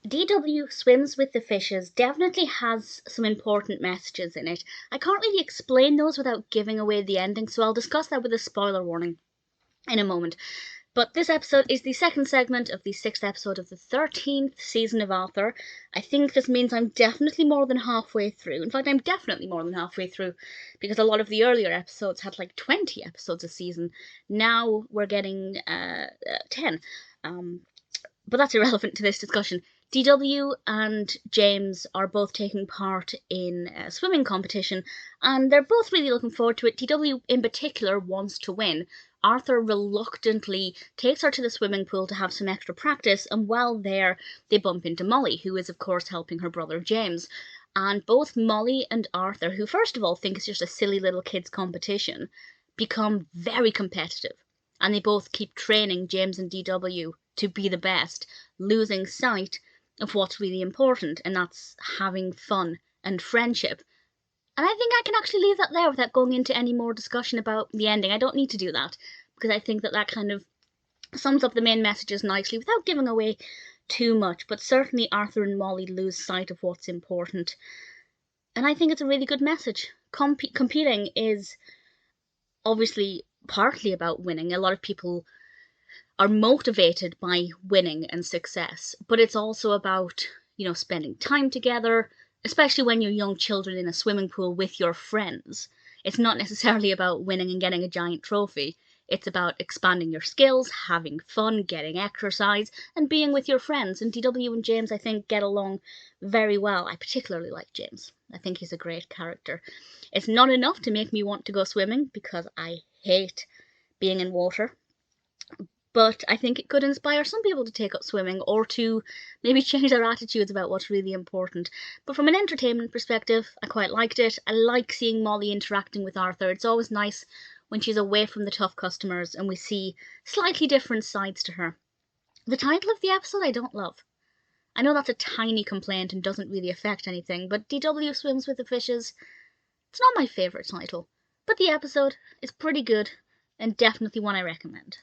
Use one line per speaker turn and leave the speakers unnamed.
D.W. Swims with the Fishes definitely has some important messages in it. I can't really explain those without giving away the ending, so I'll discuss that with a spoiler warning in a moment. But this episode is the second segment of the 6th episode of the 13th season of Aardvark. I think this means I'm definitely more than halfway through. In fact, I'm definitely more than halfway through, because a lot of the earlier episodes had like 20 episodes a season. Now we're getting 10. But that's irrelevant to this discussion. D.W. and James are both taking part in a swimming competition, and they're both really looking forward to it. D.W. in particular wants to win. Arthur reluctantly takes her to the swimming pool to have some extra practice, and while there, they bump into Molly, who is of course helping her brother James. And both Molly and Arthur, who first of all think it's just a silly little kids' competition, become very competitive. And they both keep training James and D.W. to be the best, losing sight of what's really important, and that's having fun and friendship. And I think I can actually leave that there without going into any more discussion about the ending. I don't need to do that, because I think that that kind of sums up the main messages nicely without giving away too much. But certainly Arthur and Molly lose sight of what's important. And I think it's a really good message. Competing is obviously partly about winning. A lot of people are motivated by winning and success, but it's also about, spending time together, especially when you're young children in a swimming pool with your friends. It's not necessarily about winning and getting a giant trophy. It's about expanding your skills, having fun, getting exercise, and being with your friends. And D.W. and James, I think, get along very well. I particularly like James. I think he's a great character. It's not enough to make me want to go swimming, because I hate being in water. But I think it could inspire some people to take up swimming, or to maybe change their attitudes about what's really important. But from an entertainment perspective, I quite liked it. I like seeing Molly interacting with Arthur. It's always nice when she's away from the tough customers and we see slightly different sides to her. The title of the episode I don't love. I know that's a tiny complaint and doesn't really affect anything, but D.W. Swims with the Fishes, it's not my favourite title. But the episode is pretty good, and definitely one I recommend.